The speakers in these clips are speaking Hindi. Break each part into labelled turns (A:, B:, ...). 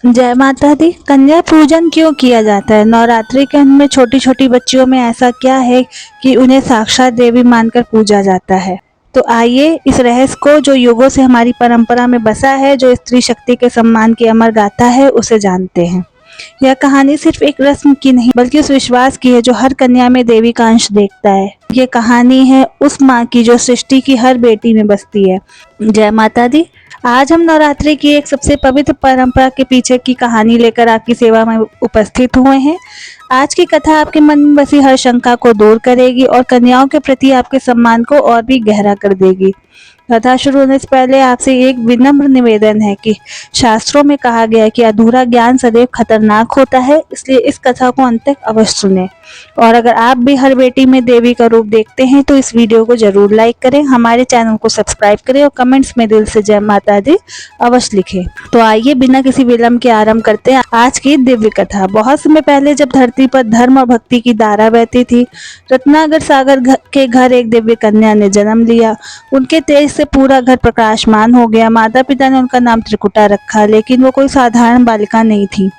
A: जय माता दी। कन्या पूजन क्यों किया जाता है? नवरात्रि के अंत में छोटी छोटी बच्चियों में ऐसा क्या है कि उन्हें साक्षात देवी मानकर पूजा जाता है? तो आइए इस रहस्य को, जो युगों से हमारी परंपरा में बसा है, जो स्त्री शक्ति के सम्मान की अमर गाथा है, उसे जानते हैं। यह कहानी सिर्फ एक रस्म की नहीं, बल्कि उस विश्वास की है जो हर कन्या में देवी का अंश देखता है। ये कहानी है उस माँ की जो सृष्टि की हर बेटी में बसती है। जय माता दी। आज हम नवरात्रि की एक सबसे पवित्र परंपरा के पीछे की कहानी लेकर आपकी सेवा में उपस्थित हुए हैं। आज की कथा आपके मन में बसी हर शंका को दूर करेगी और कन्याओं के प्रति आपके सम्मान को और भी गहरा कर देगी। कथा शुरू होने से पहले आपसे एक विनम्र निवेदन है कि शास्त्रों में कहा गया है कि अधूरा ज्ञान सदैव खतरनाक होता है, इसलिए इस कथा को अंत तक अवश्य सुनें। और अगर आप भी हर बेटी में देवी का रूप देखते हैं तो इस वीडियो को जरूर लाइक करें, हमारे चैनल को सब्सक्राइब करें और कमेंट्स में दिल से जय माता दी अवश्य लिखें। तो आइए बिना किसी विलंब के आरंभ करते हैं आज की दिव्य कथा। बहुत समय पहले जब धरती पर धर्म और भक्ति की धारा बहती थी, रत्नागर सागर के घर एक दिव्य कन्या ने जन्म लिया। उनके तेज से पूरा घर प्रकाशमान हो गया। माता पिता ने उनका नाम त्रिकुटा रखा, लेकिन वो कोई साधारण बालिका नहीं थी।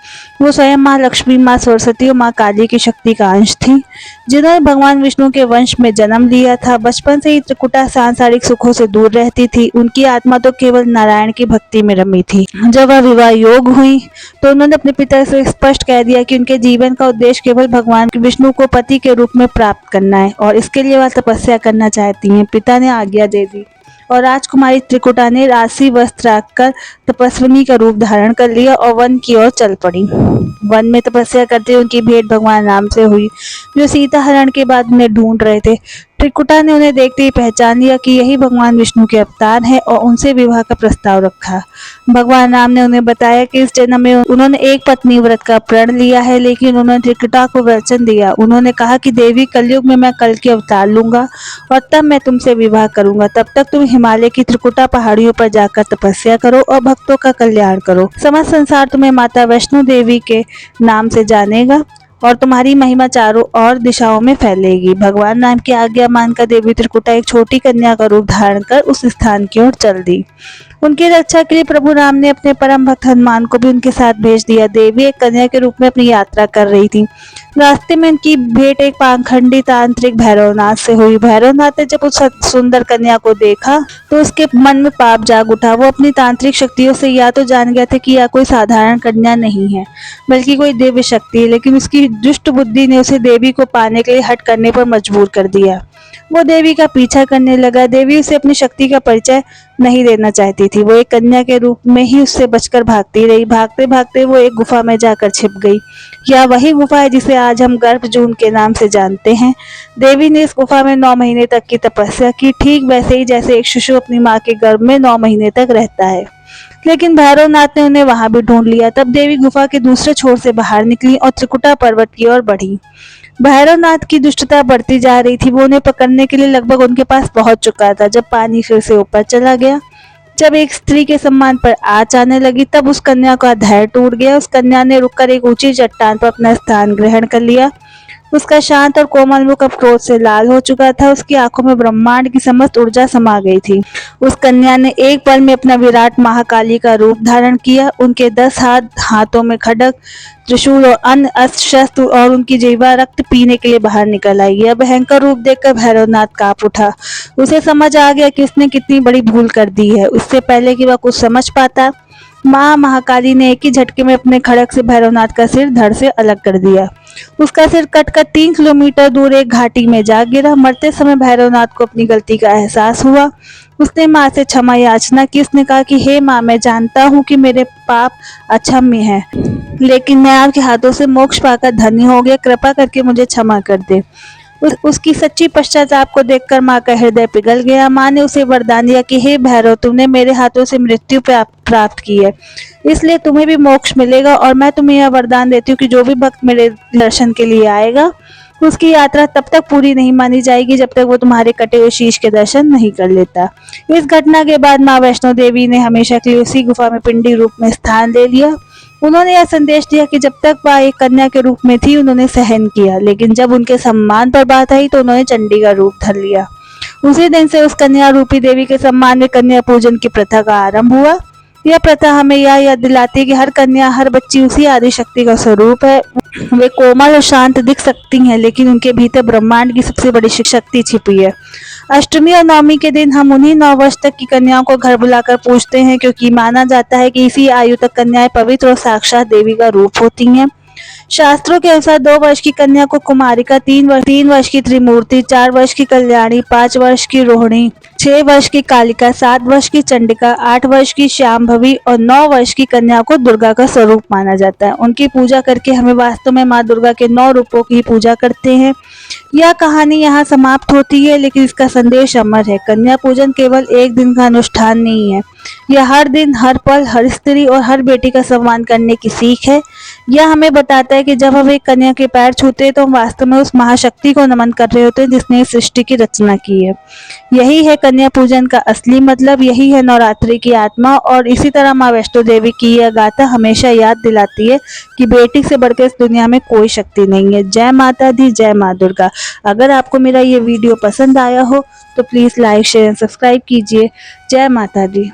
A: वो स्वयं माँ लक्ष्मी, माँ सरस्वती और माँ काली की शक्ति का अंश थी, जिन्होंने भगवान विष्णु के वंश में जन्म लिया था। बचपन से ही त्रिकुटा सांसारिक सुखों से दूर रहती थी। उनकी आत्मा तो केवल नारायण की भक्ति में रमी थी। जब वह विवाह योग हुई तो उन्होंने अपने पिता से स्पष्ट कह दिया कि उनके जीवन का उद्देश्य केवल भगवान विष्णु को पति के रूप में प्राप्त करना है और इसके लिए वह तपस्या करना चाहती हैं। पिता ने आज्ञा दे दी और राजकुमारी त्रिकुटा ने राशि वस्त्र रखकर तपस्विनी का रूप धारण कर लिया और वन की ओर चल पड़ी। वन में तपस्या करते उनकी भेंट भगवान राम से हुई, जो सीता हरण के बाद उन्हें ढूंढ रहे थे। त्रिकुटा ने उन्हें देखते ही पहचान लिया कि यही भगवान विष्णु के अवतार हैं और उनसे विवाह का प्रस्ताव रखा। भगवान राम ने उन्हें बताया कि इस जन्म में उन्होंने एक पत्नी व्रत का प्रण लिया है, लेकिन उन्होंने त्रिकुटा को वचन दिया। उन्होंने कहा कि देवी, कलयुग में मैं कल के अवतार लूंगा और तब मैं तुमसे विवाह करूंगा। तब तक तुम हिमालय की त्रिकुटा पहाड़ियों पर जाकर तपस्या करो और भक्तों का कल्याण करो। समस्त संसार तुम्हें माता वैष्णो देवी के नाम से जानेगा और तुम्हारी महिमा चारों ओर दिशाओं में फैलेगी। भगवान राम की आज्ञा मानकर देवी त्रिकुटा एक छोटी कन्या का रूप धारण कर उस स्थान की ओर चल दी। उनकी रक्षा के लिए प्रभु राम ने अपने परम भक्त हनुमान को भी उनके साथ भेज दिया। देवी एक कन्या के रूप में अपनी यात्रा कर रही थी। रास्ते में उनकी भेंट एक पाखंडी तांत्रिक भैरवनाथ से हुई। भैरवनाथ ने जब उस सुंदर कन्या को देखा तो उसके मन में पाप जाग उठा। वो अपनी तांत्रिक शक्तियों से या तो जान गया था कि यह कोई साधारण कन्या नहीं है, बल्कि कोई दिव्य शक्ति है, लेकिन उसकी दुष्ट बुद्धि ने उसे देवी को पाने के लिए हट करने पर मजबूर कर दिया। वो देवी का पीछा करने लगा। देवी उसे अपनी शक्ति का परिचय नहीं देना चाहती थी। वो एक कन्या के रूप में ही उससे बचकर भागती रही। भागते भागते वो एक गुफा में जाकर छिप गई। यह वही गुफा है जिसे आज हम गर्भजून के नाम से जानते हैं। देवी ने इस गुफा में 9 महीने तक की तपस्या की, ठीक वैसे ही जैसे एक शिशु अपनी माँ के गर्भ में 9 महीने तक रहता है। लेकिन भैरवनाथ ने उन्हें वहां भी ढूंढ लिया। तब देवी गुफा के दूसरे छोर से बाहर निकली और त्रिकुटा पर्वत की ओर बढ़ी। भैरवनाथ की दुष्टता बढ़ती जा रही थी। वो उन्हें पकड़ने के लिए लगभग उनके पास पहुंच चुका था। जब पानी फिर से ऊपर चला गया, जब एक स्त्री के सम्मान पर आँच आने लगी, तब उस कन्या का धैर्य टूट गया। उस कन्या ने रुककर एक ऊंची चट्टान पर अपना स्थान ग्रहण कर लिया। उसका शांत और कोमल मुख अब क्रोध से लाल हो चुका था। उसकी आंखों में ब्रह्मांड की समस्त ऊर्जा समा गई थी। उस कन्या ने एक पल में अपना विराट महाकाली का रूप धारण किया। उनके 10 हाथों में खड्ग, त्रिशूल और अन्य अस्त्र शस्त्र और उनकी जीवा रक्त पीने के लिए बाहर निकल आई। यह भयंकर रूप देखकर भैरवनाथ कांप उठा। उसे समझ आ गया कि उसने कितनी बड़ी भूल कर दी है। उससे पहले कि वह कुछ समझ पाता, माँ महाकाली ने एक ही झटके में अपने खड़ग से भैरवनाथ का सिर धड़ से अलग कर दिया। उसका सिर कटकर 3 किलोमीटर दूर एक घाटी में जा गिरा। मरते समय भैरवनाथ को अपनी गलती का एहसास हुआ। उसने माँ से क्षमा याचना की। उसने कहा कि हे माँ, मैं जानता हूँ कि मेरे पाप अक्षम्य हैं, लेकिन मैं आपके हाथों से मोक्ष पाकर धन्य हो गया। कृपा करके मुझे क्षमा कर दे। उसकी सच्ची पश्चाताप को देखकर माँ का हृदय पिघल गया। माँ ने उसे वरदान दिया कि हे भैरव, तुमने मेरे हाथों से मृत्यु प्राप्त की है, इसलिए तुम्हें भी मोक्ष मिलेगा। और मैं तुम्हें यह वरदान देती हूँ कि जो भी भक्त मेरे दर्शन के लिए आएगा, उसकी यात्रा तब तक पूरी नहीं मानी जाएगी जब तक वो तुम्हारे कटे हुए शीश के दर्शन नहीं कर लेता। इस घटना के बाद माँ वैष्णो देवी ने हमेशा के लिए उसी गुफा में पिंडी रूप में स्थान ले लिया। उन्होंने यह संदेश दिया कि जब तक वह एक कन्या के रूप में थी उन्होंने सहन किया, लेकिन जब उनके सम्मान पर बात आई तो उन्होंने चंडी का रूप धर लिया। उसी दिन से उस कन्या रूपी देवी के सम्मान में कन्या पूजन की प्रथा का आरंभ हुआ। यह प्रथा हमें यह याद दिलाती है कि हर कन्या, हर बच्ची उसी आदि शक्ति का स्वरूप है। वे कोमल और शांत दिख सकती हैं, लेकिन उनके भीतर ब्रह्मांड की सबसे बड़ी शक्ति छिपी है। अष्टमी और नवमी के दिन हम उन्हीं 9 वर्ष तक की कन्याओं को घर बुलाकर पूजते हैं, क्योंकि माना जाता है कि इसी आयु तक कन्याएं पवित्र और साक्षात देवी का रूप होती हैं। शास्त्रों के अनुसार 2 वर्ष की कन्या को कुमारिका, 3 वर्ष की त्रिमूर्ति, 4 वर्ष की कल्याणी, 5 वर्ष की रोहिणी, 6 वर्ष की कालिका, 7 वर्ष की चंडिका, 8 वर्ष की श्यामभवी और 9 वर्ष की कन्या को दुर्गा का स्वरूप माना जाता है। उनकी पूजा करके हमें वास्तव में माँ दुर्गा के 9 रूपों की पूजा करते हैं। यह कहानी यहाँ समाप्त होती है, लेकिन इसका संदेश अमर है। कन्या पूजन केवल एक दिन का अनुष्ठान नहीं है, यह हर दिन, हर पल, हर स्त्री और हर बेटी का सम्मान करने की सीख है। यह हमें बताता है कि जब हम एक कन्या के पैर छूते हैं तो हम वास्तव में उस महाशक्ति को नमन कर रहे होते हैं जिसने इस सृष्टि की रचना की है। यही है कन्या पूजन का असली मतलब, यही है नवरात्रि की आत्मा। और इसी तरह माँ वैष्णो देवी की यह गाथा हमेशा याद दिलाती है कि बेटी से बढ़कर इस दुनिया में कोई शक्ति नहीं है। जय माता दी, जय माँ दुर्गा। अगर आपको मेरा ये वीडियो पसंद आया हो तो please like, share and subscribe कीजिए। जय माता दी।